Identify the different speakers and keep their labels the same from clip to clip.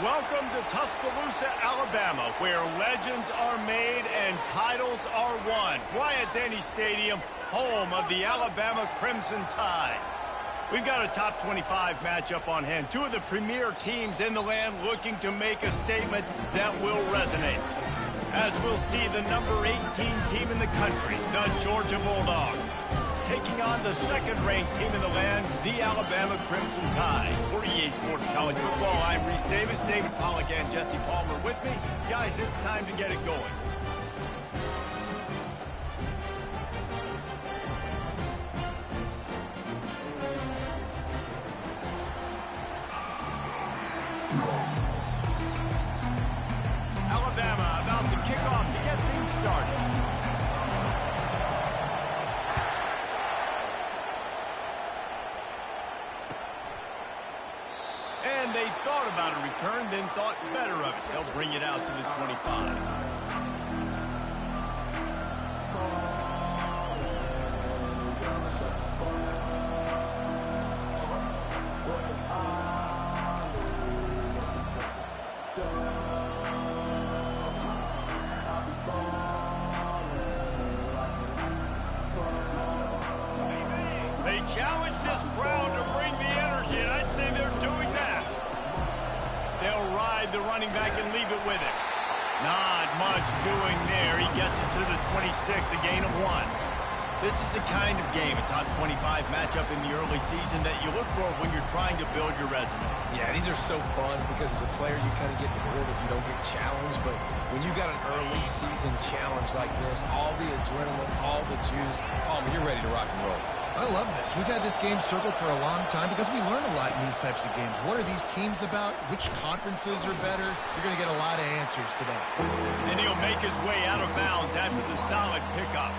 Speaker 1: Welcome to Tuscaloosa, Alabama, where legends are made and titles are won. Bryant-Denny Stadium, home of the Alabama Crimson Tide. We've got a top 25 matchup on hand. Two of the premier teams in the land looking to make a statement that will resonate. As we'll see the number 18 team in the country, the Georgia Bulldogs, taking on the second-ranked team in the land, the Alabama Crimson Tide. For EA Sports College Football, I'm Reese Davis, David Pollack, and Jesse Palmer with me. Guys, it's time to get it going. Alabama about to kick off to get things started. And they thought about a return, then thought better of it. They'll bring it out to the 25. They challenge this crowd to bring the energy, and I'd say they're doing that. They'll ride the running back and leave it with him. Not much doing there. He gets it to the 26, a gain of 1. This is the kind of game, a top 25 matchup in the early season, that you look for when you're trying to build your resume.
Speaker 2: Yeah, these are so fun because as a player, you kind of get bored if you don't get challenged. But when you got an early season challenge like this, all the adrenaline, all the juice, Palmer, you're ready to rock and roll.
Speaker 3: I love this. We've had this game circled for a long time because we learn a lot in these types of games. What are these teams about? Which conferences are better? You're going to get a lot of answers today.
Speaker 1: And he'll make his way out of bounds after the solid pickup.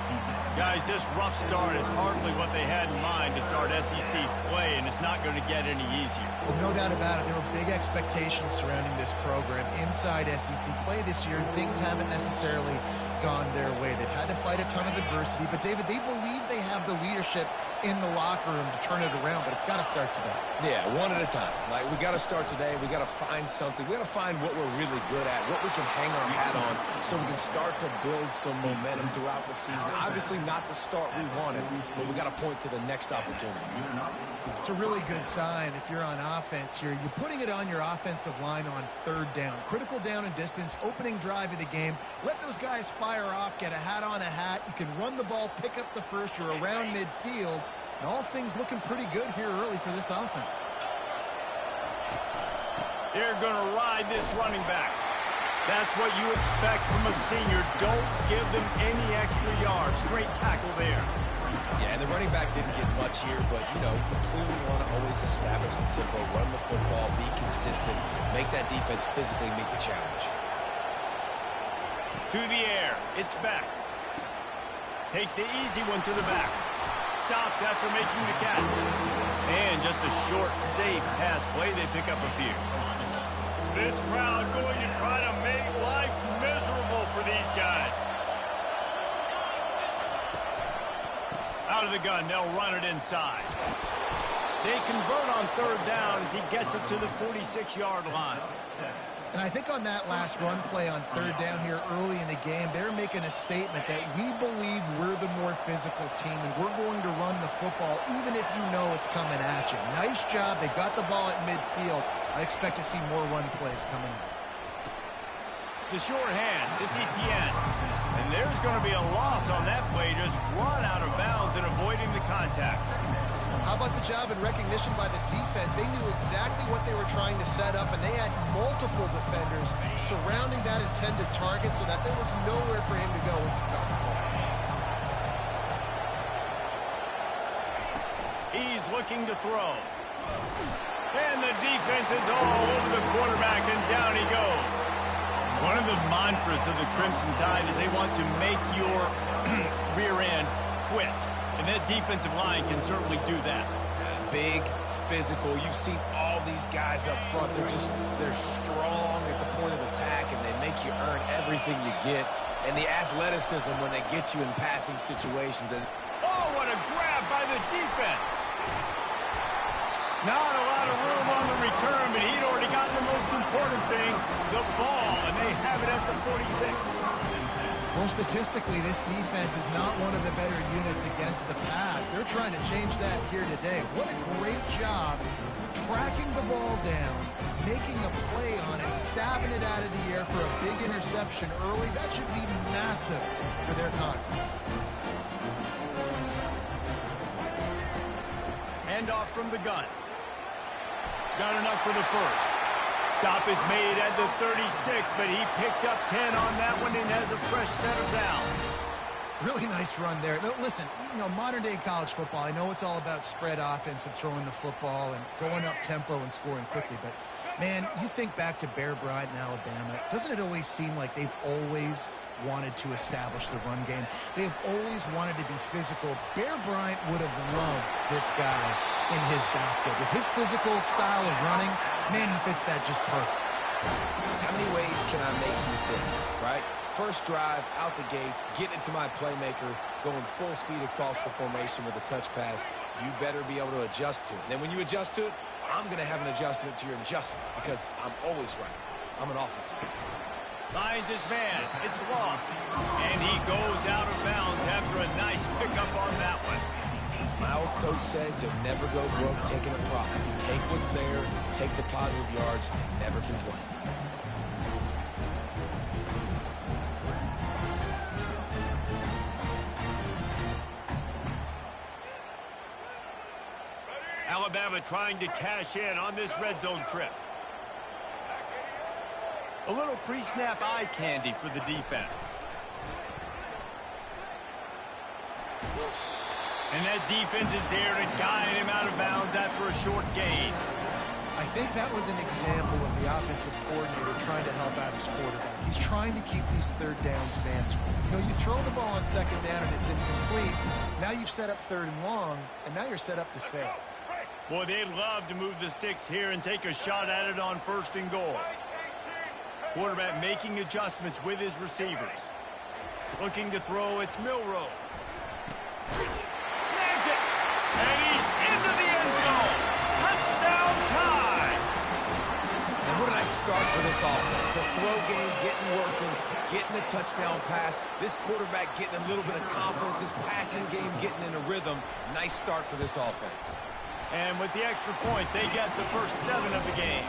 Speaker 1: Guys, this rough start is hardly what they had in mind to start SEC play, and it's not going to get any easier.
Speaker 3: Well, no doubt about it. There were big expectations surrounding this program inside SEC play this year, and things haven't necessarily gone their way. They've had to fight a ton of adversity, but David, they believe they have the leadership in the locker room to turn it around, but it's got to start today.
Speaker 2: Yeah, one at a time. Like, we got to start today. We got to find something. We got to find what we're really good at, what we can hang our hat on, so we can start to build some momentum throughout the season. Obviously not the start we wanted, but we got to point to the next opportunity.
Speaker 3: It's a really good sign if you're on offense here. You're putting it on your offensive line on third down. Critical down and distance, opening drive of the game. Let those guys fire off, get a hat on a hat. You can run the ball, pick up the first. You're around midfield. And all things looking pretty good here early for this offense.
Speaker 1: They're going to ride this running back. That's what you expect from a senior. Don't give them any extra yards. Great tackle there.
Speaker 2: Yeah, and the running back didn't get much here, but, you know, you clearly want to always establish the tempo, run the football, be consistent, make that defense physically meet the challenge.
Speaker 1: To the air. It's back. Takes the easy one to the back. Stopped after making the catch. And just a short, safe pass play. They pick up a few. This crowd going to try to make life miserable for these guys. Out of the gun, they'll run it inside. They convert on third down as he gets it to the 46-yard line.
Speaker 3: And I think on that last run play on third down here early in the game, they're making a statement that we believe we're the more physical team and we're going to run the football even if you know it's coming at you. Nice job. They got the ball at midfield. I expect to see more run plays coming up.
Speaker 1: The short hands, it's Etienne. And there's going to be a loss on that play, just run out of bounds and avoiding the contact.
Speaker 3: How about the job and recognition by the defense? They knew exactly what they were trying to set up, and they had multiple defenders surrounding that intended target so that there was nowhere for him to go and succumb.
Speaker 1: He's looking to throw. And the defense is all over the quarterback, and down he goes. One of the mantras of the Crimson Tide is they want to make your rear end quit. And that defensive line can certainly do that.
Speaker 2: Big, physical. You've seen all these guys up front. They're strong at the point of attack, and they make you earn everything you get. And the athleticism when they get you in passing situations. And
Speaker 1: oh, what a grab by the defense. Not a lot of room on the return, but he'd already gotten the most important thing, the ball, and they have it at the 46.
Speaker 3: Well, statistically, this defense is not one of the better units against the pass. They're trying to change that here today. What a great job tracking the ball down, making a play on it, stabbing it out of the air for a big interception early. That should be massive for their confidence.
Speaker 1: Handoff from the gun. Got enough for the first. Stop is made at the 36, but he picked up 10 on that one and has a fresh set of downs.
Speaker 3: Really nice run there. No, listen, modern-day college football, I know it's all about spread offense and throwing the football and going up tempo and scoring quickly, but, man, you think back to Bear Bryant in Alabama, doesn't it always seem like they've always wanted to establish the run game? They've always wanted to be physical. Bear Bryant would have loved this guy in his backfield. With his physical style of running, man, he fits that just perfect.
Speaker 2: How many ways can I make you think, right? First drive, out the gates, getting it to my playmaker, going full speed across the formation with a touch pass. You better be able to adjust to it. Then when you adjust to it, I'm going to have an adjustment to your adjustment because I'm always right. I'm an offensive guy.
Speaker 1: Finds his man. It's long. And he goes out of bounds after a nice pickup on that one.
Speaker 2: My old coach said you'll never go broke taking a profit. Take what's there, take the positive yards, and never complain.
Speaker 1: Alabama trying to cash in on this red zone trip. A little pre-snap eye candy for the defense. And that defense is there to guide him out of bounds after a short gain.
Speaker 3: I think that was an example of the offensive coordinator trying to help out his quarterback. He's trying to keep these third downs manageable. You throw the ball on second down and it's incomplete. Now you've set up third and long, and now you're set up to fail.
Speaker 1: Boy, they'd love to move the sticks here and take a shot at it on first and goal. Quarterback making adjustments with his receivers. Looking to throw, it's Milrow. Snags it, and he's into the end zone. Touchdown time.
Speaker 2: And where did I start for this offense? The throw game getting working, getting the touchdown pass. This quarterback getting a little bit of confidence. This passing game getting in a rhythm. Nice start for this offense.
Speaker 1: And with the extra point, they get the first 7 of the game.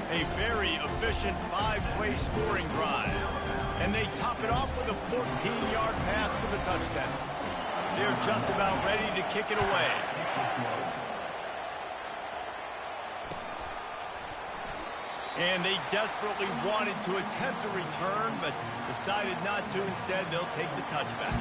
Speaker 1: A very efficient 5-play scoring drive. And they top it off with a 14-yard pass for the touchdown. They're just about ready to kick it away. And they desperately wanted to attempt a return, but decided not to. Instead, they'll take the touchback.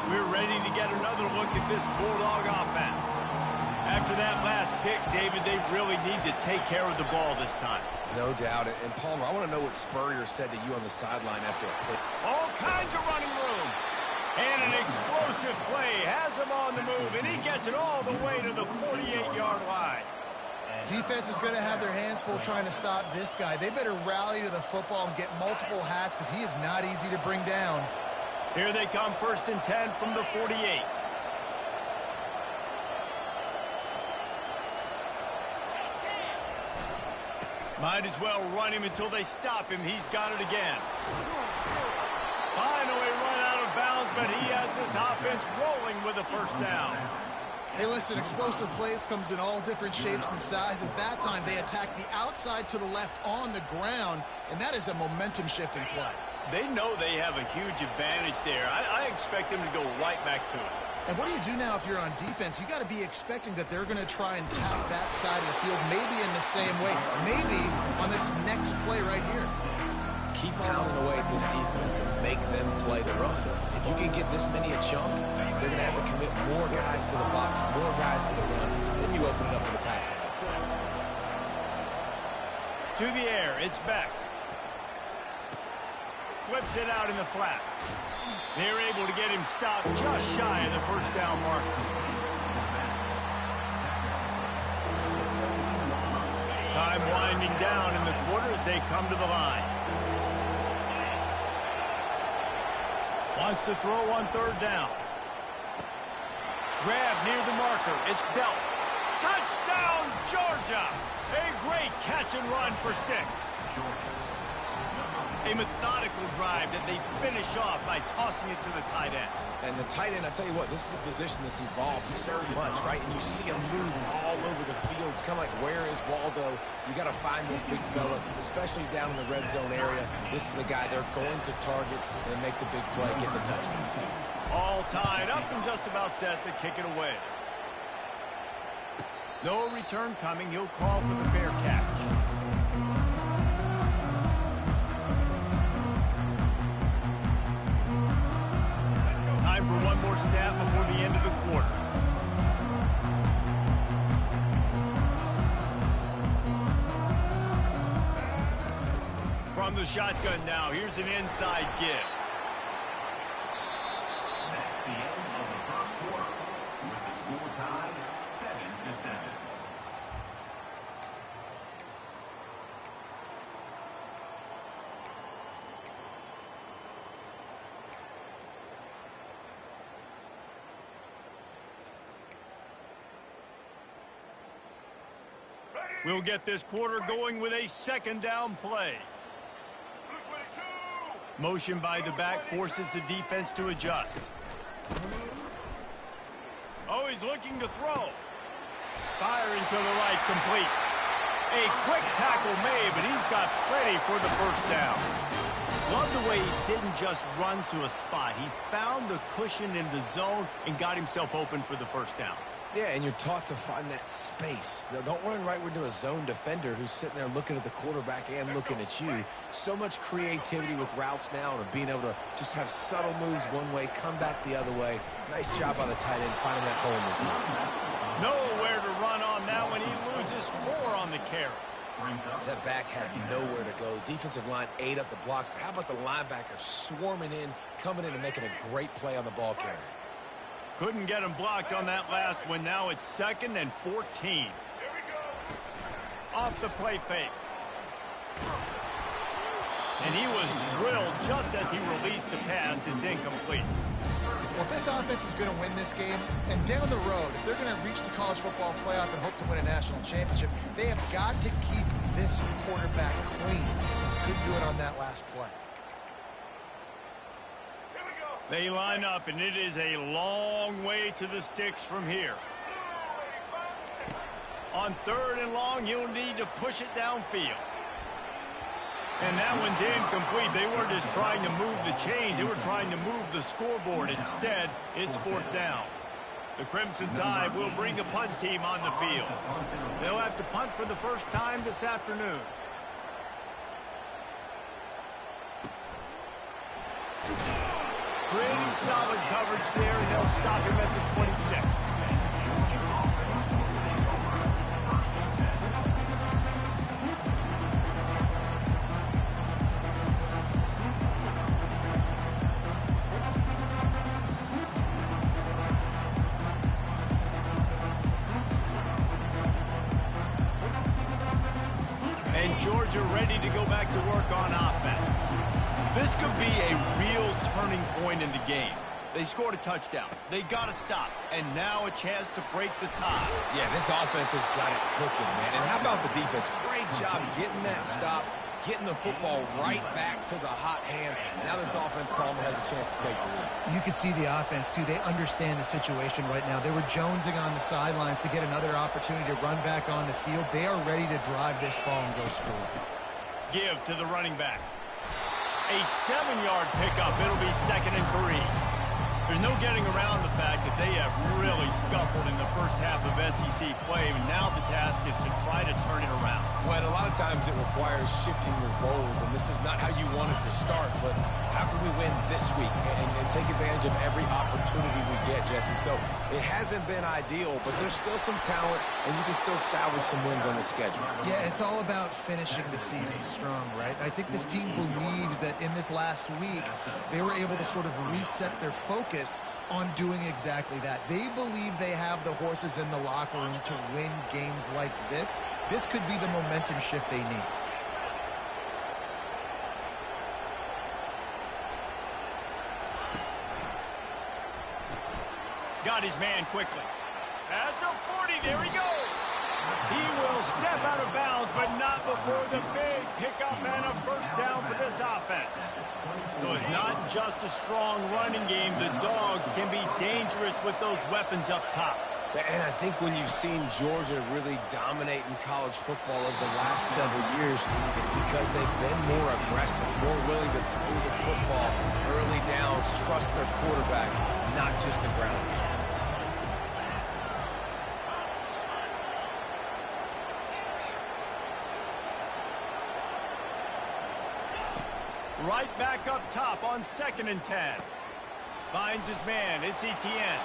Speaker 1: We're ready to get another look at this Bulldog offense. After that last pick, David, they really need to take care of the ball this time.
Speaker 2: No doubt. And Palmer, I want to know what Spurrier said to you on the sideline after a pick.
Speaker 1: All kinds of running room. And an explosive play has him on the move, and he gets it all the way to the 48-yard line.
Speaker 3: Defense is going to have their hands full trying to stop this guy. They better rally to the football and get multiple hats because he is not easy to bring down.
Speaker 1: Here they come, 1st and 10 from the 48. Might as well run him until they stop him. He's got it again. Finally run out of bounds, but he has this offense rolling with a first down.
Speaker 3: Hey, listen, explosive plays comes in all different shapes and sizes. That time they attack the outside to the left on the ground, and that is a momentum-shifting play.
Speaker 1: They know they have a huge advantage there. I expect them to go right back to it.
Speaker 3: And what do you do now if you're on defense? You got to be expecting that they're going to try and tap that side of the field, maybe in the same way, maybe on this next play right here.
Speaker 2: Keep pounding away at this defense and make them play the run. If you can get this many a chunk, they're going to have to commit more guys to the box, more guys to the run. Then you open it up for the passing game.
Speaker 1: To the air, it's back. Flips it out in the flat. They're able to get him stopped just shy of the first down marker. Time winding down in the quarter as they come to the line. Wants to throw on third down. Grab near the marker. It's dealt. Touchdown, Georgia! A great catch and run for 6. A methodical drive that they finish off by tossing it to the tight end.
Speaker 2: And the tight end, I tell you what, this is a position that's evolved so much, right? And you see him move all over the field. It's kind of like, where is Waldo? You got to find this big fella, especially down in the red zone area. This is the guy they're going to target and make the big play, get the touchdown.
Speaker 1: All tied up and just about set to kick it away. No return coming. He'll call for the fair catch. Time for one more snap before the end of the quarter. From the shotgun now, here's an inside give.
Speaker 4: That's the end of the first quarter, with the score tied 7-7.
Speaker 1: We'll get this quarter going with a second down play. Motion by the back forces the defense to adjust. Oh, he's looking to throw. Firing to the right, complete. A quick tackle made, but he's got plenty for the first down. Love the way he didn't just run to a spot. He found the cushion in the zone and got himself open for the first down.
Speaker 2: Yeah, and you're taught to find that space. Don't run right into a zone defender who's sitting there looking at the quarterback and looking at you. So much creativity with routes now and being able to just have subtle moves one way, come back the other way. Nice job by the tight end finding that hole in the zone.
Speaker 1: Nowhere to run on that when he loses 4 on the carry.
Speaker 2: That back had nowhere to go. The defensive line ate up the blocks. But how about the linebacker swarming in, coming in and making a great play on the ball carrier?
Speaker 1: Couldn't get him blocked on that last one. Now it's 2nd and 14. Off the play fake. And he was drilled just as he released the pass. It's incomplete.
Speaker 3: Well, if this offense is going to win this game, and down the road, if they're going to reach the college football playoff and hope to win a national championship, they have got to keep this quarterback clean. Couldn't do it on that last play.
Speaker 1: They line up, and it is a long way to the sticks from here. On 3rd and long, he'll need to push it downfield. And that one's incomplete. They weren't just trying to move the chains. They were trying to move the scoreboard. Instead, it's 4th down. The Crimson Tide will bring the punt team on the field. They'll have to punt for the first time this afternoon. Pretty solid coverage there, and they'll stop him at the 26. And Georgia ready to go back to work on offense. This could be a real turning point in the game. They scored a touchdown. They got to stop. And now a chance to break the tie.
Speaker 2: Yeah, this offense has got it cooking, man. And how about the defense? Great job getting that stop, getting the football right back to the hot hand. Now this offense, Palmer, has a chance to take the lead.
Speaker 3: You can see the offense, too. They understand the situation right now. They were jonesing on the sidelines to get another opportunity to run back on the field. They are ready to drive this ball and go score.
Speaker 1: Give to the running back. A 7-yard pickup. It'll be 2nd and 3. There's no getting around the fact that they have really scuffled in the first half of SEC play. Now the task is to try to turn it around.
Speaker 2: Well, a lot of times it requires shifting your roles, and this is not how you want it to start, but how can we win this week and take advantage of every opportunity we get, Jesse? So it hasn't been ideal, but there's still some talent, and you can still salvage some wins on the schedule.
Speaker 3: Yeah, it's all about finishing the season strong, right? I think this team believes that in this last week, they were able to sort of reset their focus on doing exactly that. They believe they have the horses in the locker room to win games like this. This could be the momentum shift they need.
Speaker 1: Got his man quickly. At the 40, there he goes. He will step out of bounds, but not before the big pickup and a first down for this offense. So it's not just a strong running game. The Dogs can be dangerous with those weapons up top.
Speaker 2: And I think when you've seen Georgia really dominate in college football over the last several years, it's because they've been more aggressive, more willing to throw the football early downs, trust their quarterback, not just the ground game.
Speaker 1: Right back up top on 2nd and 10. Finds his man. It's Etienne.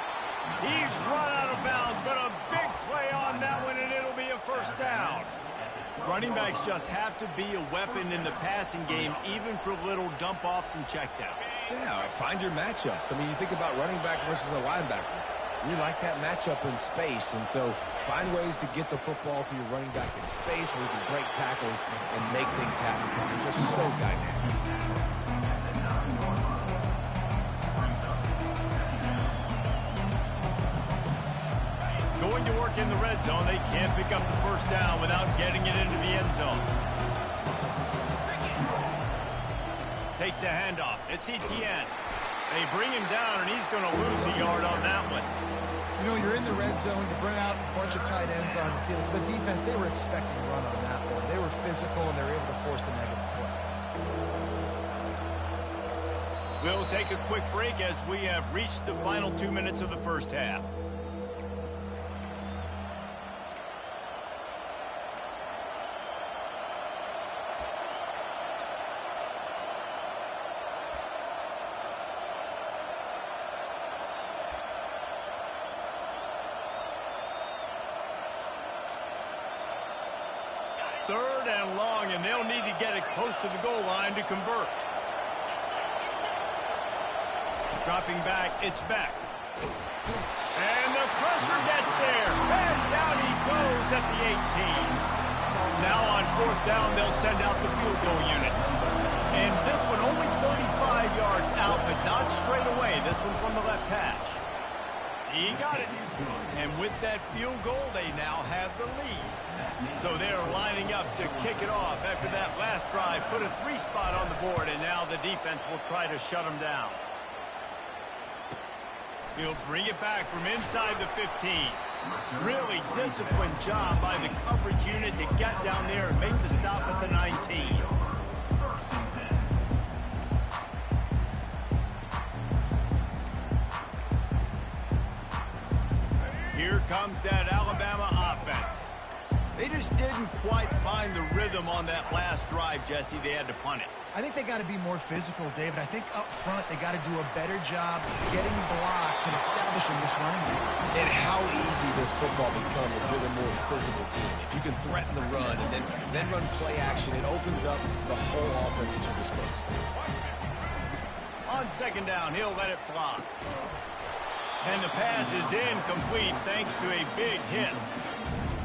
Speaker 1: He's run out of bounds, but a big play on that one, and it'll be a first down. Running backs just have to be a weapon in the passing game, even for little dump-offs and checkdowns.
Speaker 2: Yeah, find your matchups. I mean, you think about running back versus a linebacker. We like that matchup in space, and so find ways to get the football to your running back in space where you can break tackles and make things happen because they're just so dynamic.
Speaker 1: Going to work in the red zone. They can't pick up the first down without getting it into the end zone. Takes a handoff. It's Etienne. They bring him down, and he's going to lose a yard on that one.
Speaker 3: You know, you're in the red zone, you bring out a bunch of tight ends on the field. For the defense, they were expecting a run on that one. They were physical, and they were able to force the negative play.
Speaker 1: We'll take a quick break as we have reached the final 2 minutes of the first half. Third and long, and they'll need to get it close to the goal line to convert. Dropping back, it's Beck. And the pressure gets there. And down he goes at the 18. Now on 4th down, they'll send out the field goal unit. And this one only 35 yards out, but not straight away. This one from the left hash. He got it. And with that field goal, they now have the lead. So they're lining up to kick it off after that last drive. Put a 3 spot on the board, and now the defense will try to shut them down. He'll bring it back from inside the 15. Really disciplined job by the coverage unit to get down there and make the stop at the 19. Here comes that Alabama offense. They just didn't quite find the rhythm on that last drive, Jesse. They had to punt it.
Speaker 3: I think they got to be more physical, David. I think up front they got to do a better job getting blocks and establishing this running game.
Speaker 2: And how easy does football become if you're the more physical team? If you can threaten the run and then run play action, it opens up the whole offense at your disposal.
Speaker 1: On 2nd down, he'll let it fly. And the pass is incomplete thanks to a big hit.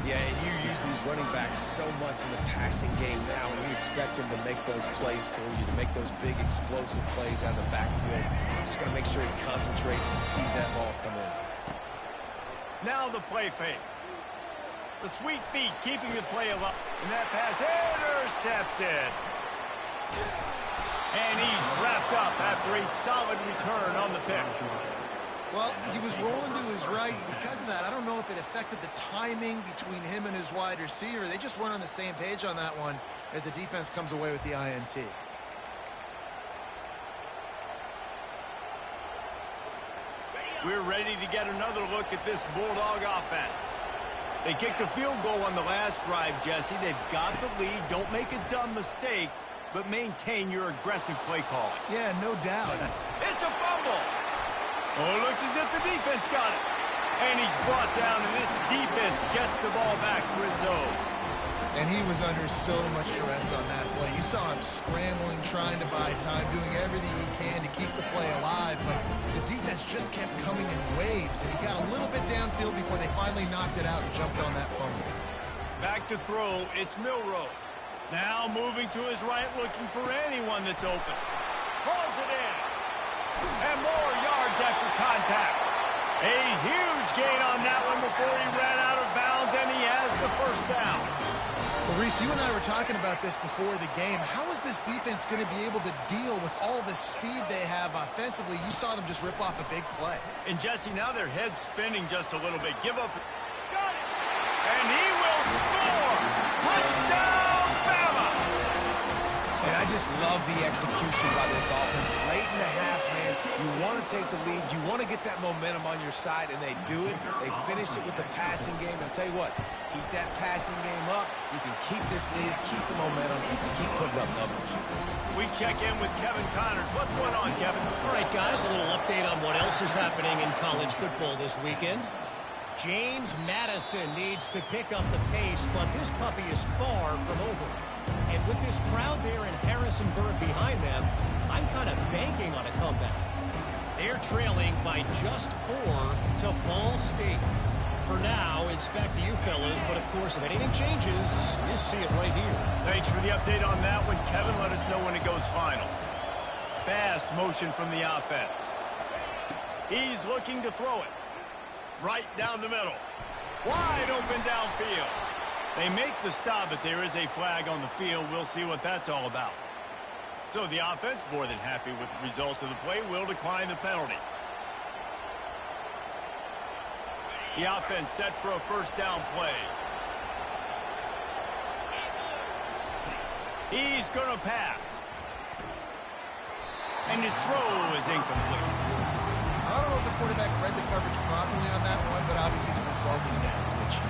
Speaker 2: Yeah, and you use these running backs so much in the passing game now, and you expect them to make those plays for you, to make those big explosive plays out of the backfield. Just got to make sure he concentrates and see that ball come in.
Speaker 1: Now the play fake. The sweet feet keeping the play alive. And that pass intercepted. And he's wrapped up after a solid return on the pick.
Speaker 3: Well, he was rolling to his right. Because of that, I don't know if it affected the timing between him and his wide receiver. They just weren't on the same page on that one as the defense comes away with the INT.
Speaker 1: We're ready to get another look at this Bulldog offense. They kicked a field goal on the last drive, Jesse. They've got the lead. Don't make a dumb mistake, but maintain your aggressive play calling.
Speaker 3: Yeah, no doubt.
Speaker 1: It's a fumble. Oh, it looks as if the defense got it. And he's brought down, and this defense gets the ball back for his own.
Speaker 3: And he was under so much stress on that play. You saw him scrambling, trying to buy time, doing everything he can to keep the play alive. But the defense just kept coming in waves, and he got a little bit downfield before they finally knocked it out and jumped on that fumble.
Speaker 1: Back to throw, it's Milroe. Now moving to his right, looking for anyone that's open. Pulls it in. And more yards after contact. A
Speaker 3: Well, Reese, you and I were talking about this before the game. How is this defense going to be able to deal with all the speed they have offensively? You saw them just rip off a big play.
Speaker 1: And Jesse, now their head's spinning just a little bit. Give up. Got it. And he will score. Touchdown, Bama.
Speaker 2: And I just love the execution by this offense. Late in the half, man, you want to take the lead. You want to get that momentum on your side, and they do it. They finish it with the passing game. And I'll tell you what, keep that passing game up. You can keep this lead, keep the momentum, and keep putting up numbers.
Speaker 1: We check in with Kevin Connors. What's going on, Kevin?
Speaker 5: All right, guys, a little update on what else is happening in college football this weekend. James Madison needs to pick up the pace, but this puppy is far from over. And with this crowd there in Harrisonburg behind them, I'm kind of banking on a comeback. They're trailing by just 4 to Ball State. For now, it's back to you fellas, but of course, if anything changes, you'll see it right here.
Speaker 1: Thanks for the update on that one, Kevin. Let us know when it goes final. Fast motion from the offense. He's looking to throw it. Right down the middle. Wide open downfield. They make the stop, but there is a flag on the field. We'll see what that's all about. So the offense, more than happy with the result of the play, will decline the penalty. The offense set for a first down play. He's going to pass. And his throw is incomplete.
Speaker 3: I don't know if the quarterback read the coverage properly on that one, but obviously the result is an incompletion.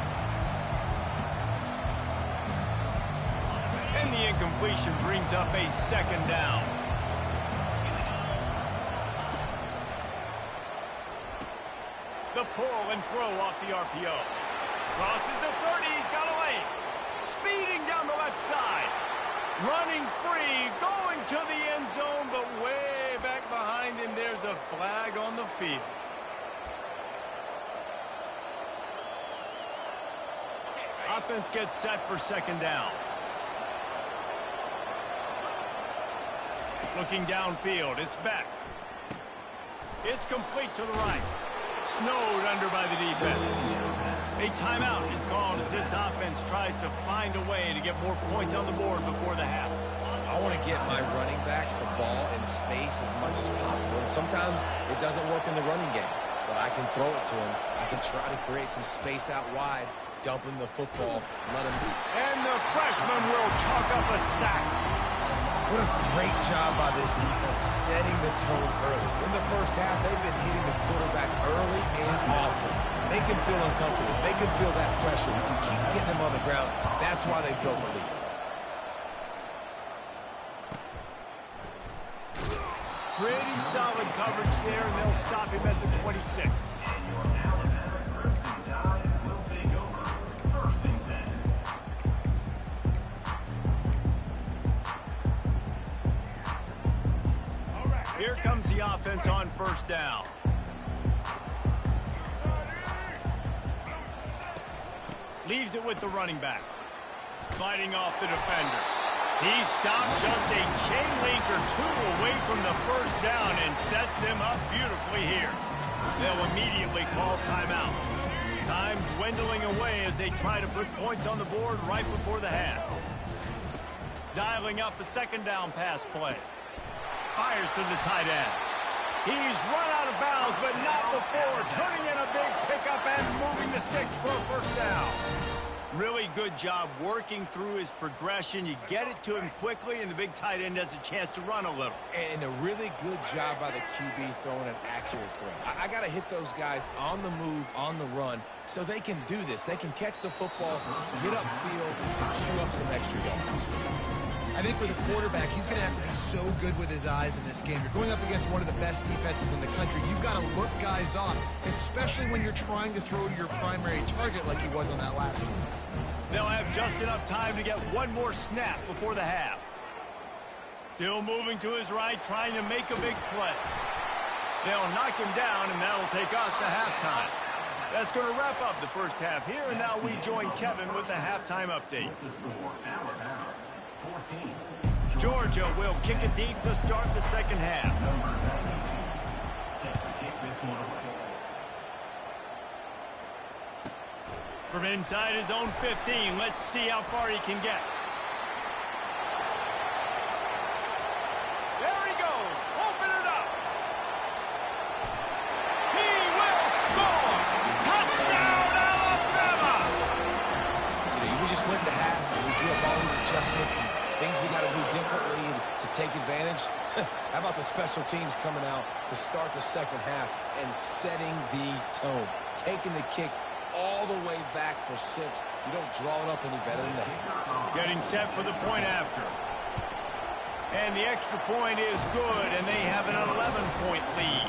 Speaker 1: And the incompletion brings up a second down. The pull and throw off the RPO. Crosses the 30, he's got a lane. Speeding down the left side. Running free, going to the end zone, but way back behind him, there's a flag on the field. Offense gets set for second down. Looking downfield, it's back. It's complete to the right. Snowed under by the defense. A timeout is called as this offense tries to find a way to get more points on the board before the half.
Speaker 2: I want to get my running backs the ball in space as much as possible. And sometimes it doesn't work in the running game. But I can throw it to him. I can try to create some space out wide, dump him the football, let him do.
Speaker 1: And the freshman will chalk up a sack.
Speaker 2: What a great job by this defense setting the tone early. In the first half, they've been hitting the quarterback early and often. They can feel uncomfortable. They can feel that pressure. Keep getting them on the ground. That's why they built the lead.
Speaker 1: Pretty solid coverage there, and they'll stop him at the 26. Here comes the offense on first down. Leaves it with the running back. Fighting off the defender. He stopped just a chain link or two away from the first down and sets them up beautifully here. They'll immediately call timeout. Time dwindling away as they try to put points on the board right before the half. Dialing up a second down pass play. Fires to the tight end. He's run out of bounds, but not before turning in a big pickup and moving the sticks for a first down. Really good job working through his progression. You get it to him quickly, and the big tight end has a chance to run a little.
Speaker 2: And a really good job by the QB throwing an accurate throw. I got to hit those guys on the move, on the run, so they can do this. They can catch the football, get upfield, and chew up some extra yards.
Speaker 3: I think for the quarterback, he's going to have to be so good with his eyes in this game. You're going up against one of the best defenses in the country. You've got to look guys off, especially when you're trying to throw to your primary target like he was on that last one.
Speaker 1: They'll have just enough time to get one more snap before the half. Still moving to his right, trying to make a big play. They'll knock him down, and that'll take us to halftime. That's going to wrap up the first half here, and now we join Kevin with the halftime update. Georgia will kick it deep to start the second half. From inside his own 15, let's see how far he can get. There he goes. Open it up. He will score. Touchdown, Alabama.
Speaker 2: We just went to half, and we drew up all these adjustments and things we got to do differently and to take advantage. How about the special teams coming out to start the second half and setting the tone, taking the kick all the way back for 6. You don't draw it up any better than that.
Speaker 1: Getting set for the point after. And the extra point is good, and they have an 11-point lead.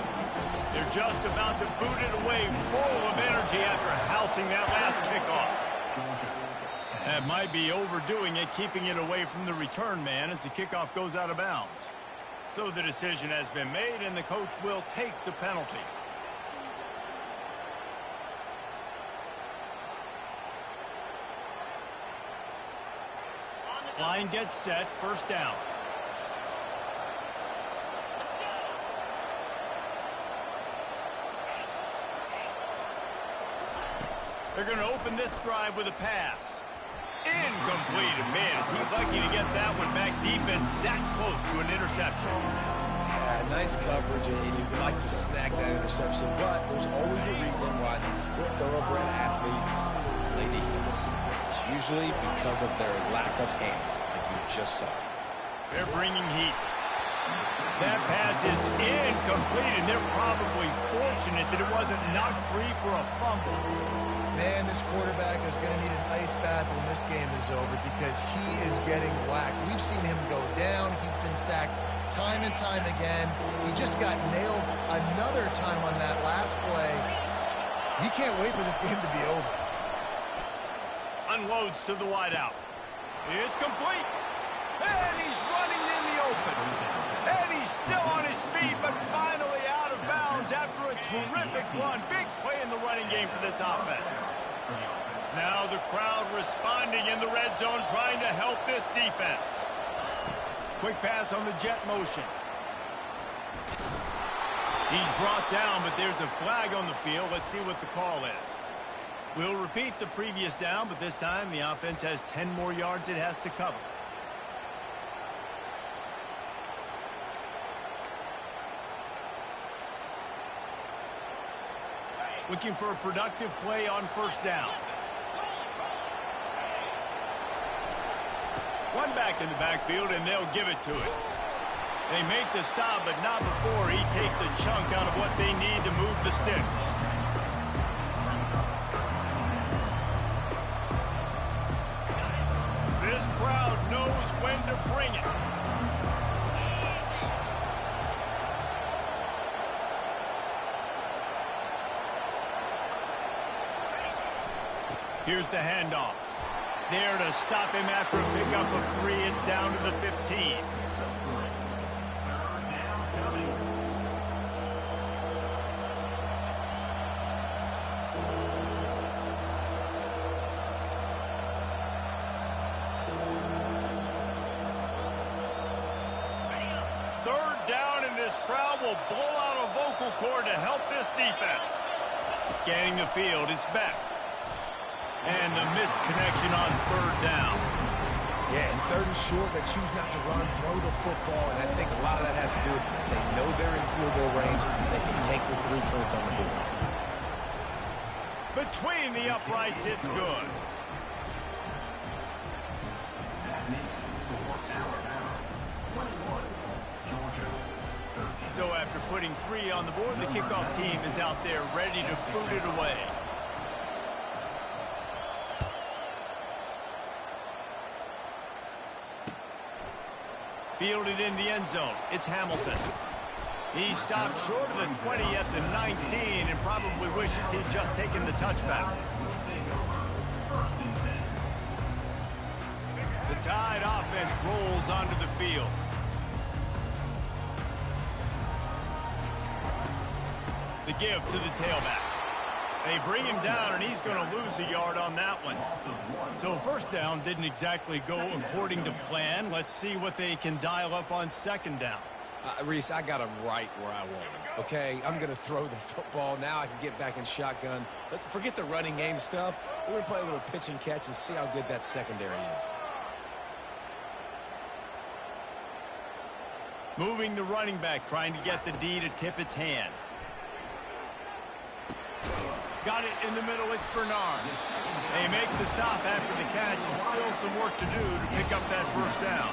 Speaker 1: They're just about to boot it away full of energy after housing that last kickoff. That might be overdoing it, keeping it away from the return man as the kickoff goes out of bounds. So the decision has been made, and the coach will take the penalty. Line gets set, first down. They're going to open this drive with a pass. Incomplete. Man, is he lucky to get that one back. Defense that close to an interception.
Speaker 2: Yeah, nice coverage, and you'd like to snag that interception, but there's always a reason why these thoroughbred athletes play defense. It's usually because of their lack of hands, like you just saw.
Speaker 1: They're bringing heat. That pass is incomplete, and they're probably fortunate that it wasn't knocked free for a fumble.
Speaker 3: Man, this quarterback is going to need an ice bath when this game is over because he is getting whacked. We've seen him go down. He's been sacked time and time again. He just got nailed another time on that last play. He can't wait for this game to be over.
Speaker 1: Unloads to the wideout. It's complete. And he's running in the open. And he's still on his feet, but finally out of bounds after a terrific run. Big play in the running game for this offense. Now the crowd responding in the red zone, trying to help this defense. Quick pass on the jet motion. He's brought down, but there's a flag on the field. Let's see what the call is. We'll repeat the previous down, but this time the offense has 10 more yards it has to cover. Looking for a productive play on first down. One back in the backfield, and they'll give it to it. They make the stop, but not before he takes a chunk out of what they need to move the sticks. This crowd knows when to bring it. Here's the handoff. There to stop him after a pickup of 3. It's down to the 15. Third down, and this crowd will blow out a vocal cord to help this defense. Scanning the field, it's back. And the missed connection on third down.
Speaker 2: Yeah, and third and short, they choose not to run, throw the football, and I think a lot of that has to do with they know they're in field goal range. They can take the 3 points on the board.
Speaker 1: Between the uprights, it's good. So after putting 3 on the board, the kickoff team is out there ready to boot it away. Fielded in the end zone. It's Hamilton. He stopped short of the 20 at the 19 and probably wishes he'd just taken the touchback. The Tide offense rolls onto the field. The give to the tailback. They bring him down, and he's going to lose a yard on that one. So first down didn't exactly go according to plan. Let's see what they can dial up on second down.
Speaker 2: Reese, I got him right where I want him, okay? I'm going to throw the football. Now I can get back in shotgun. Let's forget the running game stuff. We're going to play a little pitch and catch and see how good that secondary is.
Speaker 1: Moving the running back, trying to get the D to tip its hand. Got it in the middle, it's Bernard. They make the stop after the catch, and still some work to do to pick up that first down.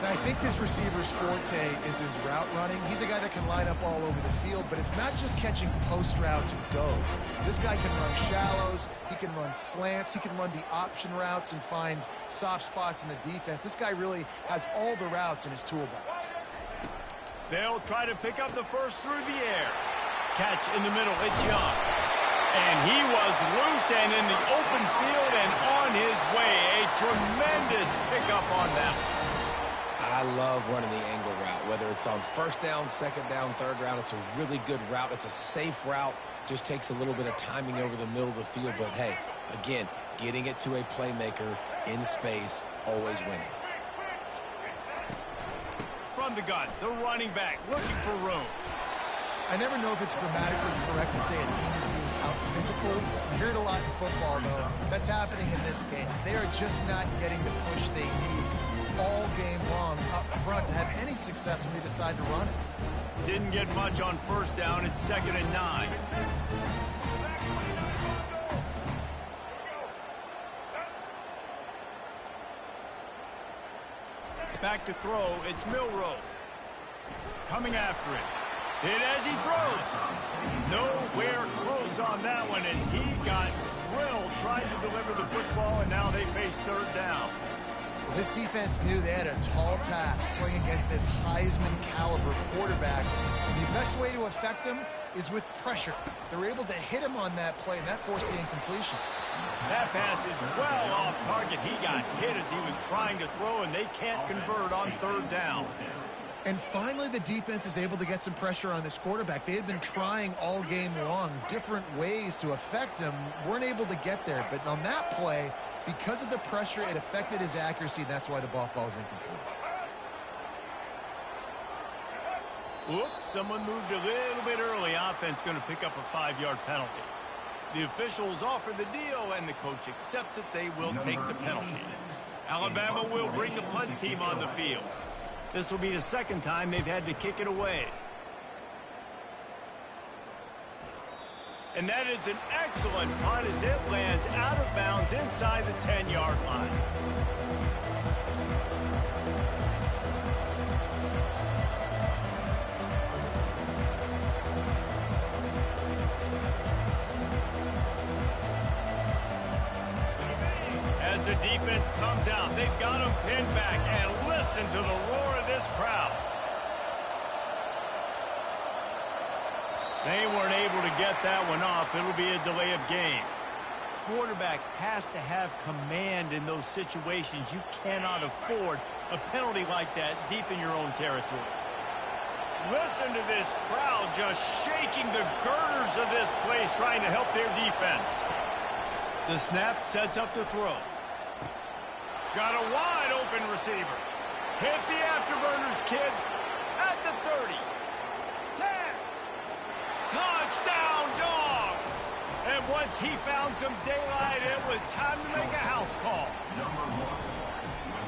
Speaker 3: Now, I think this receiver's forte is his route running. He's a guy that can line up all over the field, but it's not just catching post routes and goes. This guy can run shallows, he can run slants, he can run the option routes and find soft spots in the defense. This guy really has all the routes in his toolbox.
Speaker 1: They'll try to pick up the first through the air. Catch in the middle, it's Young. And he was loose and in the open field and on his way. A tremendous pickup on that one.
Speaker 2: I love running the angle route, whether it's on first down, second down, third round. It's a really good route. It's a safe route. Just takes a little bit of timing over the middle of the field. But, hey, again, getting it to a playmaker in space, always winning.
Speaker 1: From the gun, the running back looking for room.
Speaker 3: I never know if it's grammatically correct to say a team is being out-physical. You hear it a lot in football, though. That's happening in this game. They are just not getting the push they need all game long up front to have any success when they decide to run it.
Speaker 1: Didn't get much on first down. It's 2nd and 9. Back to throw. It's Milroe. Coming after it. Hit as he throws. Nowhere close on that one as he got drilled trying to deliver the football, and now they face 3rd down.
Speaker 3: This defense knew they had a tall task playing against this Heisman caliber quarterback. And the best way to affect him is with pressure. They were able to hit him on that play, and that forced the incompletion.
Speaker 1: That pass is well off target. He got hit as he was trying to throw, and they can't convert on 3rd down.
Speaker 3: And finally, the defense is able to get some pressure on this quarterback. They had been trying all game long different ways to affect him, weren't able to get there. But on that play, because of the pressure, it affected his accuracy, and that's why the ball falls incomplete.
Speaker 1: Whoops, someone moved a little bit early. Offense going to pick up a 5-yard penalty. The officials offer the deal, and the coach accepts it. They will take the penalty. Alabama will bring the punt team on the field. This will be the 2nd time they've had to kick it away. And that is an excellent punt as it lands out of bounds inside the 10-yard line. As the defense comes out, they've got them pinned back, and listen to the roar of this crowd. They weren't able to get that one off. It'll be a delay of game. Quarterback has to have command in those situations. You cannot afford a penalty like that deep in your own territory. Listen to this crowd just shaking the girders of this place trying to help their defense. The snap sets up the throw. Got a wide open receiver. Hit the afterburners, kid. At the 30. 10. Touchdown, Dogs! And once he found some daylight, it was time to make a house call.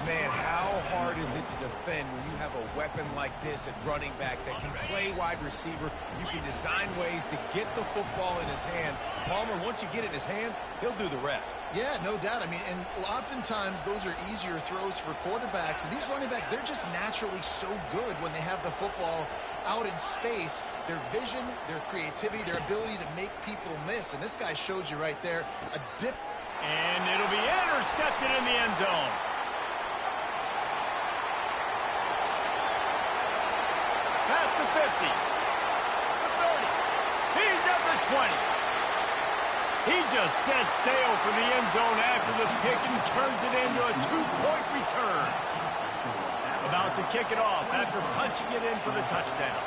Speaker 2: Man, how hard is it to defend when you have a weapon like this at running back that can play wide receiver? You can design ways to get the football in his hand. Palmer, once you get it in his hands, he'll do the rest.
Speaker 3: Yeah, no doubt. I mean, and oftentimes those are easier throws for quarterbacks. And these running backs, they're just naturally so good when they have the football out in space. Their vision, their creativity, their ability to make people miss. And this guy showed you right there a dip.
Speaker 1: And it'll be intercepted in the end zone. Past the 50. The 30. He's at the 20. He just set sail for the end zone after the pick and turns it into a 2-point return. About to kick it off after punching it in for the touchdown.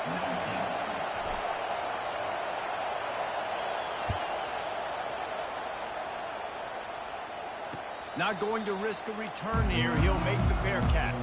Speaker 1: Not going to risk a return here. He'll make the fair catch.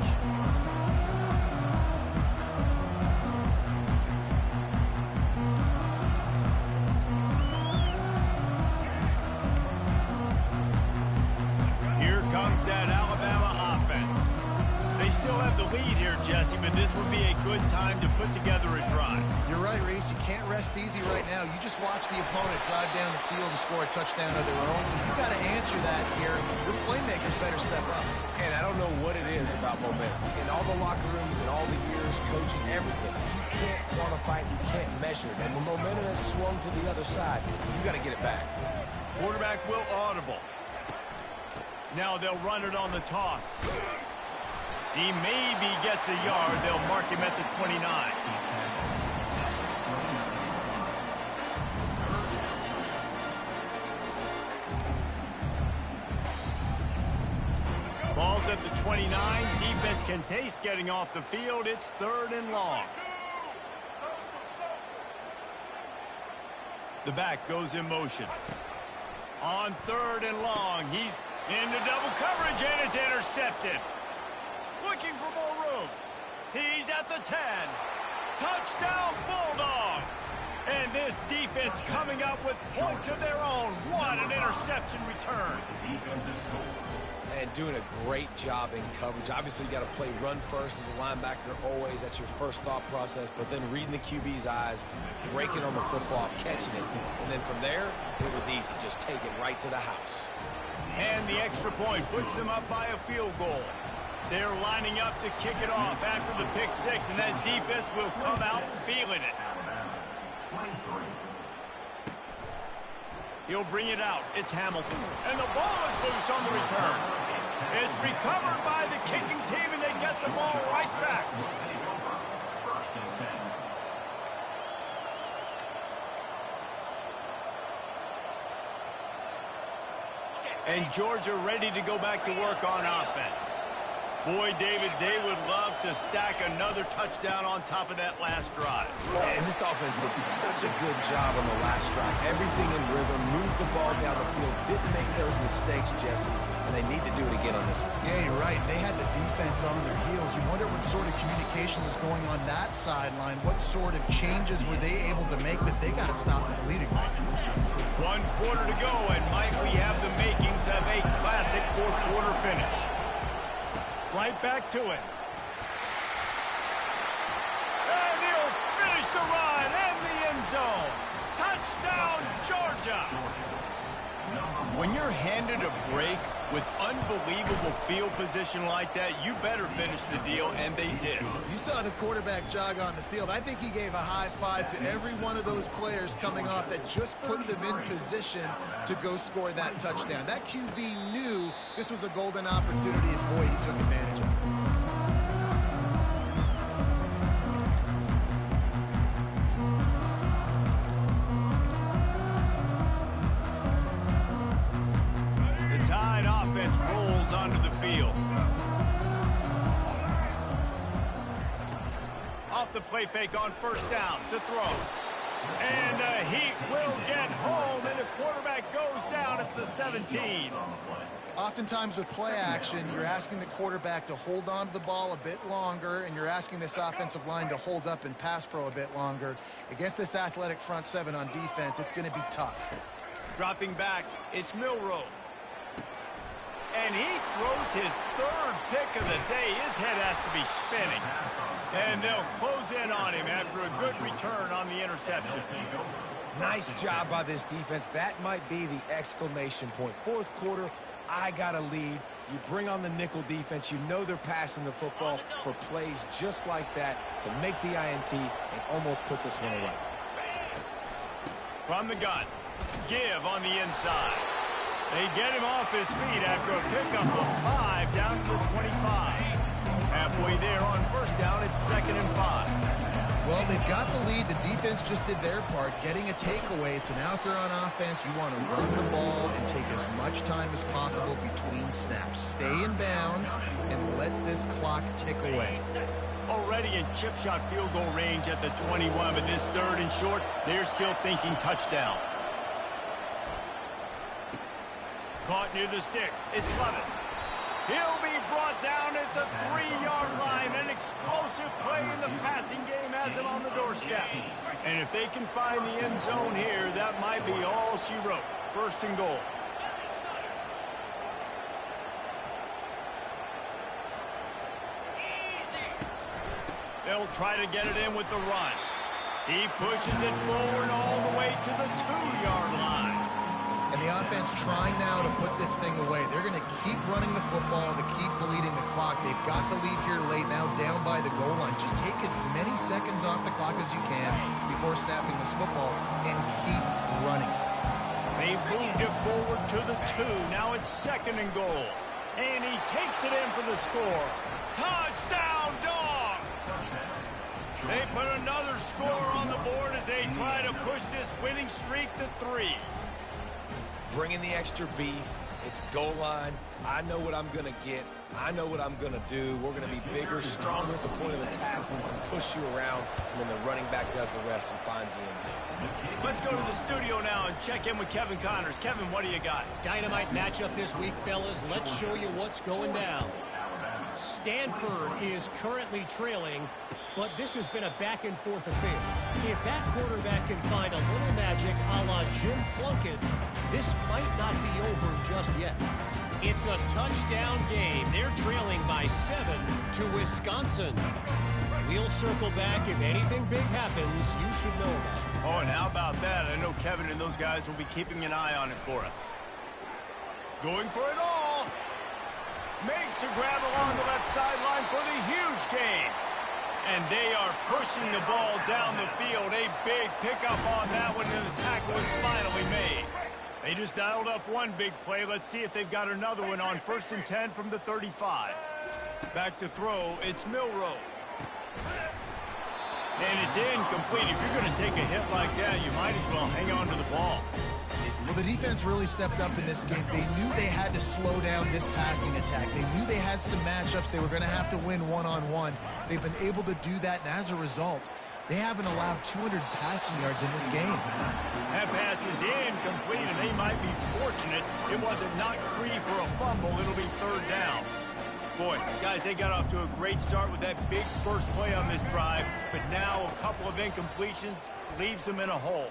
Speaker 1: still have the lead here, Jesse, but this would be a good time to put together a drive.
Speaker 3: You're right, Reese. You can't rest easy right now. You just watch the opponent drive down the field and score a touchdown of their own. So you got to answer that here. Your playmakers better step up.
Speaker 2: And I don't know what it is about momentum. In all the locker rooms, in all the years, coaching, everything, you can't quantify it, you can't measure it. And the momentum has swung to the other side. You got to get it back.
Speaker 1: Quarterback will audible. Now they'll run it on the toss. He maybe gets a yard. They'll mark him at the 29. Ball's at the 29. Defense can taste getting off the field. It's 3rd and long. The back goes in motion. On 3rd and long, he's into double coverage, and it's intercepted. Looking for more room. He's at the 10. Touchdown, Bulldogs. And this defense coming up with points of their own. What an interception return.
Speaker 2: And doing a great job in coverage. Obviously, you got to play run first as a linebacker always. That's your first thought process. But then reading the QB's eyes, breaking on the football, catching it. And then from there, it was easy. Just take it right to the house.
Speaker 1: And the extra point puts them up by a field goal. They're lining up to kick it off after the pick six, and that defense will come out feeling it. He'll bring it out. It's Hamilton. And the ball is loose on the return. It's recovered by the kicking team, and they get the ball right back. And Georgia ready to go back to work on offense. Boy, David, they would love to stack another touchdown on top of that last drive.
Speaker 2: And this offense did such a good job on the last drive. Everything in rhythm, moved the ball down the field, didn't make those mistakes, Jesse, and they need to do it again on this one.
Speaker 3: Yeah, you're right. They had the defense on their heels. You wonder what sort of communication was going on that sideline. What sort of changes were they able to make, because they got to stop the bleeding right now.
Speaker 1: 1 quarter to go, and might we have the makings of a classic fourth-quarter finish. Right back to it. And he'll finish the run and the end zone. Touchdown, Georgia. When you're handed a break with unbelievable field position like that, you better finish the deal, and they did.
Speaker 3: You saw the quarterback jog on the field. I think he gave a high five to every one of those players coming off that just put them in position to go score that touchdown. That QB knew this was a golden opportunity, and boy, he took advantage of it.
Speaker 1: Offense rolls onto the field. Off the play fake on 1st down to throw. And he will get home, and the quarterback goes down at the 17.
Speaker 3: Oftentimes with play action, you're asking the quarterback to hold on to the ball a bit longer, and you're asking this offensive line to hold up in pass pro a bit longer. Against this athletic front seven on defense, it's going to be tough.
Speaker 1: Dropping back, it's Milroe. And he throws his 3rd pick of the day. His head has to be spinning. And they'll close in on him after a good return on the interception.
Speaker 2: Nice job by this defense. That might be the exclamation point. 4th quarter, I got a lead. You bring on the nickel defense. You know they're passing the football for plays just like that to make the INT and almost put this one away.
Speaker 1: From the gun, give on the inside. They get him off his feet after a pickup of 5 down to the 25. Halfway there on 1st down, it's 2nd and 5.
Speaker 3: Well, they've got the lead. The defense just did their part, getting a takeaway. So now if they're on offense, you want to run the ball and take as much time as possible between snaps. Stay in bounds and let this clock tick away.
Speaker 1: Already in chip shot field goal range at the 21, but this 3rd and short, they're still thinking touchdown. Caught near the sticks. It's Lovett. He'll be brought down at the 3-yard line. An explosive play in the passing game has him on the doorstep. And if they can find the end zone here, that might be all she wrote. 1st and goal. They'll try to get it in with the run. He pushes it forward all the way to the 2-yard line.
Speaker 3: And the offense trying now to put this thing away. They're going to keep running the football to keep bleeding the clock. They've got the lead here late, now down by the goal line. Just take as many seconds off the clock as you can before snapping this football and keep running.
Speaker 1: They've moved it forward to the 2. Now it's 2nd and goal. And he takes it in for the score. Touchdown, Dogs! They put another score on the board as they try to push this winning streak to 3.
Speaker 2: Bringing the extra beef. It's goal line. I know what I'm going to get. I know what I'm going to do. We're going to be bigger, stronger at the point of attack. We can push you around, and then the running back does the rest and finds the end zone.
Speaker 1: Let's go to the studio now and check in with Kevin Connors. Kevin, what do you got?
Speaker 5: Dynamite matchup this week, fellas. Let's show you what's going down. Stanford is currently trailing, but this has been a back-and-forth affair. If that quarterback can find a little magic a la Jim Plunkett, this might not be over just yet. It's a touchdown game. They're trailing by 7 to Wisconsin. We'll circle back. If anything big happens, you should know about it.
Speaker 1: Oh, and how about that? I know Kevin and those guys will be keeping an eye on it for us. Going for it all. Makes the grab along the left sideline for the huge gain. And they are pushing the ball down the field. A big pickup on that one, and the tackle is finally made. They just dialed up one big play. Let's see if they've got another one on 1st and 10 from the 35. Back to throw, it's Milroe. And it's incomplete. If you're going to take a hit like that, you might as well hang on to the ball.
Speaker 3: Well, the defense really stepped up in this game. They knew they had to slow down this passing attack. They knew they had some matchups they were going to have to win one-on-one. They've been able to do that, and as a result, they haven't allowed 200 passing yards in this game.
Speaker 1: That pass is incomplete, and they might be fortunate it wasn't knocked free for a fumble. It'll be 3rd down. Boy, guys, they got off to a great start with that big first play on this drive, but now a couple of incompletions leaves them in a hole.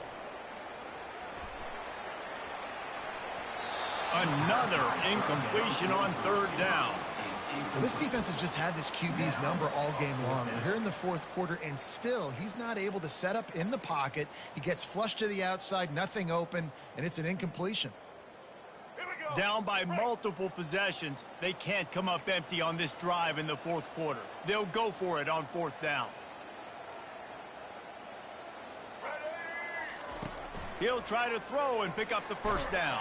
Speaker 1: Another incompletion on 3rd down.
Speaker 3: Well, this defense has just had this QB's number all game long. We're here in the 4th quarter, and still, he's not able to set up in the pocket. He gets flushed to the outside, nothing open, and it's an incompletion.
Speaker 1: Down by multiple possessions, they can't come up empty on this drive in the 4th quarter. They'll go for it on 4th down. He'll try to throw and pick up the 1st down.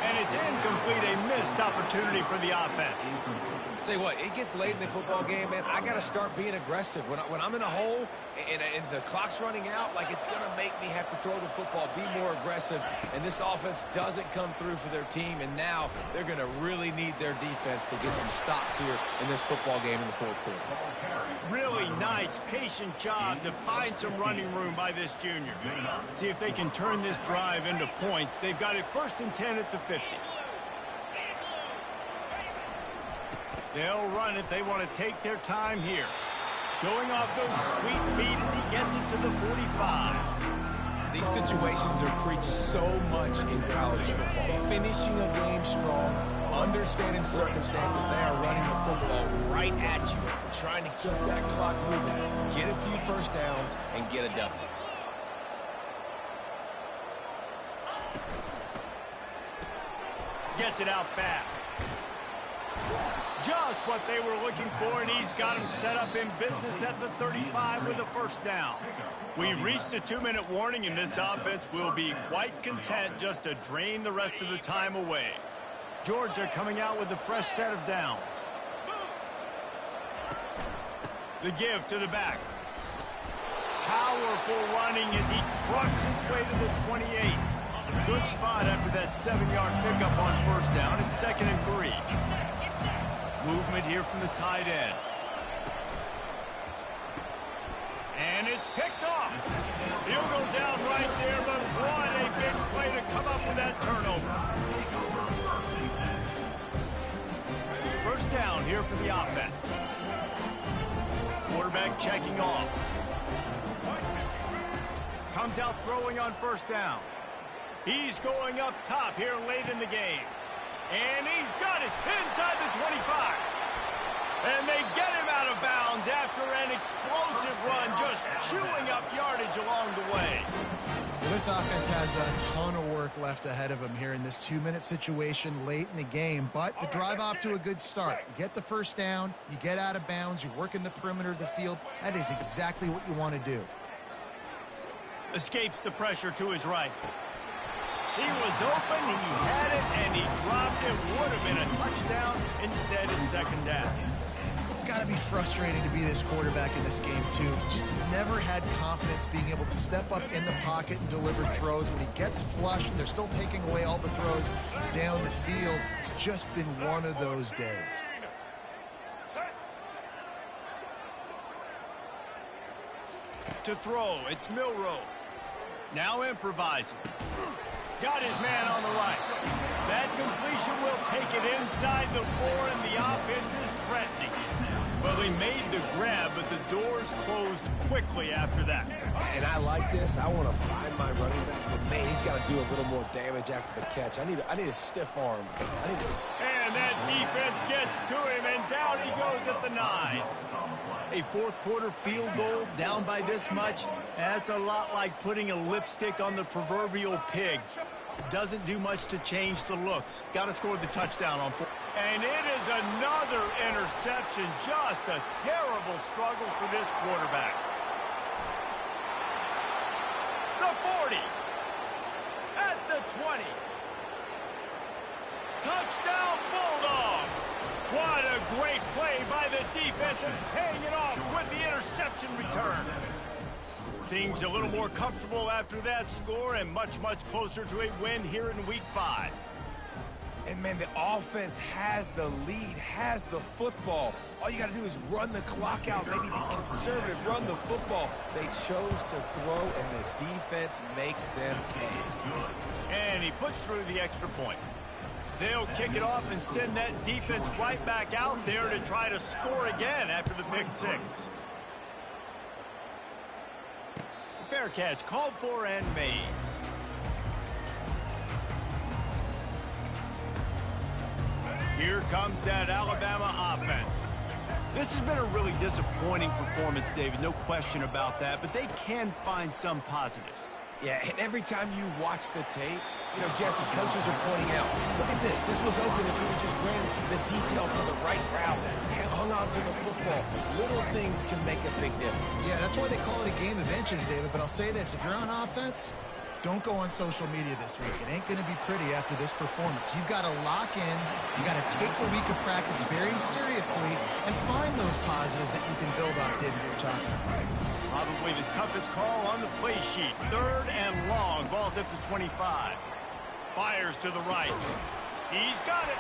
Speaker 1: And it's incomplete, a missed opportunity for the offense.
Speaker 2: Tell you what, it gets late in the football game, man. I got to start being aggressive. When I'm in a hole and the clock's running out, like, it's going to make me have to throw the football, be more aggressive. And this offense doesn't come through for their team, and now they're going to really need their defense to get some stops here in this football game in the 4th quarter.
Speaker 1: Really nice, patient job to find some running room by this junior. See if they can turn this drive into points. They've got it 1st and 10 at the 50. They'll run it. They want to take their time here. Showing off those sweet feet as he gets it to the 45.
Speaker 2: These situations are preached so much in college football. Finishing a game strong, understanding circumstances. They are running the football right at you, trying to keep that clock moving, get a few 1st downs, and get a W.
Speaker 1: Gets it out fast. Just what they were looking for, and he's got him set up in business at the 35 with a 1st down. We've reached the 2-minute warning, and this offense will be quite content just to drain the rest of the time away. Georgia coming out with a fresh set of downs. The give to the back. Powerful running as he trucks his way to the 28. Good spot after that 7-yard pickup on 1st down. It's 2nd and 3. Movement here from the tight end. And it's picked off. He'll go down right there, but what a big play to come up with that turnover. 1st down here for the offense. Quarterback checking off. Comes out throwing on 1st down. He's going up top here late in the game. And he's got it inside the 25. And they get him out of bounds after an explosive run, just chewing up yardage along the way.
Speaker 3: Well, this offense has a ton of work left ahead of them here in this 2-minute situation late in the game, but the drive off to a good start. You get the first down, you get out of bounds, you work in the perimeter of the field. That is exactly what you want to do.
Speaker 1: Escapes the pressure to his right. He was open, he had it, and he dropped it. Would have been a touchdown. Instead, it's second down.
Speaker 3: It's got to be frustrating to be this quarterback in this game, too. He just has never had confidence being able to step up in the pocket and deliver throws. When he gets flushed and they're still taking away all the throws down the field, it's just been one of those days.
Speaker 1: To throw, it's Milroe. Now improvising. Got his man on the right. That completion will take it inside the 4, and the offense is threatening. Well, he made the grab, but the doors closed quickly after that.
Speaker 2: And I like this. I want to find my running back, but man, he's got to do a little more damage after the catch. I need a stiff arm.
Speaker 1: And that defense gets to him, and down he goes at the 9. A fourth-quarter field goal down by this much, that's a lot like putting a lipstick on the proverbial pig. Doesn't do much to change the looks. Got to score the touchdown on 4. And it is another interception. Just a terrible struggle for this quarterback. The 40. At the 20. Touchdown Bulldogs. What a great play by the defense and paying it off with the interception return. Things a little more comfortable after that score and much, much closer to a win here in Week 5.
Speaker 2: And, man, the offense has the lead, has the football. All you got to do is run the clock out, maybe be conservative, run the football. They chose to throw, and the defense makes them pay.
Speaker 1: And he puts through the extra point. They'll kick it off and send that defense right back out there to try to score again after the pick 6. Fair catch called for and made. Here comes that Alabama offense. This has been a really disappointing performance, David, no question about that, but they can find some positives.
Speaker 2: Yeah, and every time you watch the tape, you know, Jesse, coaches are pointing out, look at this. This was open if we just ran the details to the right route, hung on to the football. Little things can make a big difference.
Speaker 3: Yeah, that's why they call it a game of inches, David. But I'll say this, if you're on offense, don't go on social media this week. It ain't going to be pretty after this performance. You've got to lock in. You got to take the week of practice very seriously and find those positives that you can build off, David, you're talking about.
Speaker 1: Probably the toughest call on the play sheet. 3rd and long. Ball's at the 25. Fires to the right. He's got it.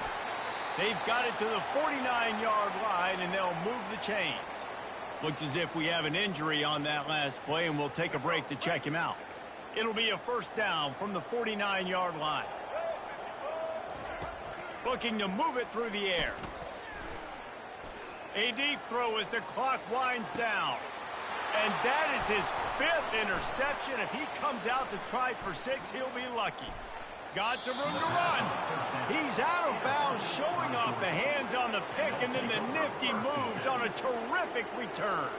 Speaker 1: They've got it to the 49-yard line, and they'll move the chains. Looks as if we have an injury on that last play, and we'll take a break to check him out. It'll be a first down from the 49-yard line. Looking to move it through the air. A deep throw as the clock winds down. And that is his 5th interception. If he comes out to try for 6, he'll be lucky. Got some room to run. He's out of bounds, showing off the hands on the pick, and then the nifty moves on a terrific return.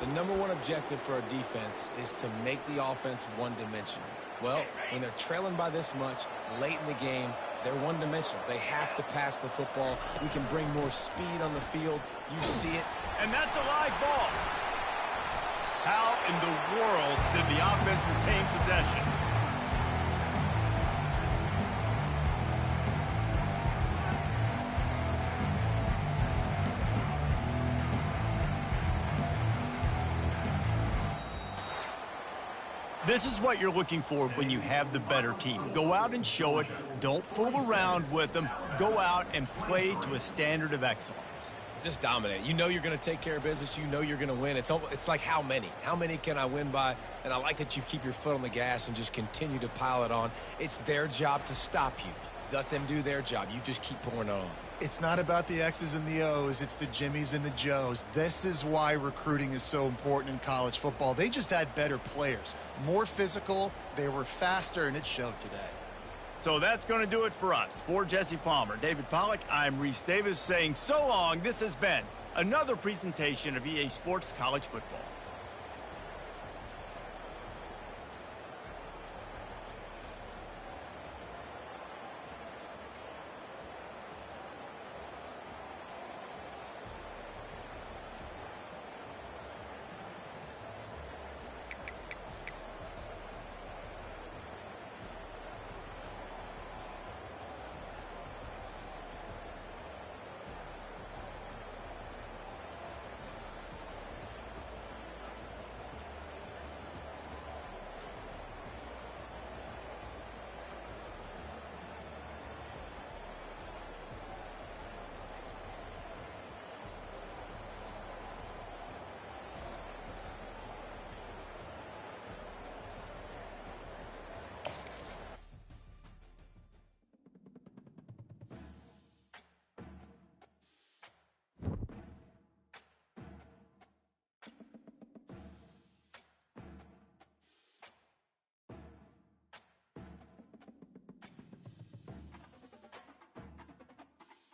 Speaker 2: The number one objective for a defense is to make the offense one-dimensional. Well, when they're trailing by this much, late in the game, they're one-dimensional. They have to pass the football. We can bring more speed on the field. You see it.
Speaker 1: And that's a live ball. How in the world did the offense retain possession? This is what you're looking for when you have the better team. Go out and show it. Don't fool around with them. Go out and play to a standard of excellence.
Speaker 2: Just dominate. You know you're going to take care of business. You know you're going to win. It's like how many? How many can I win by? And I like that you keep your foot on the gas and just continue to pile it on. It's their job to stop you. Let them do their job. You just keep pouring it on.
Speaker 3: It's not about the X's and the O's. It's the Jimmies and the Joes. This is why recruiting is so important in college football. They just had better players, more physical. They were faster, and it showed today.
Speaker 1: So that's going to do it for us. For Jesse Palmer, David Pollack, I'm Reese Davis saying so long. This has been another presentation of EA Sports College Football.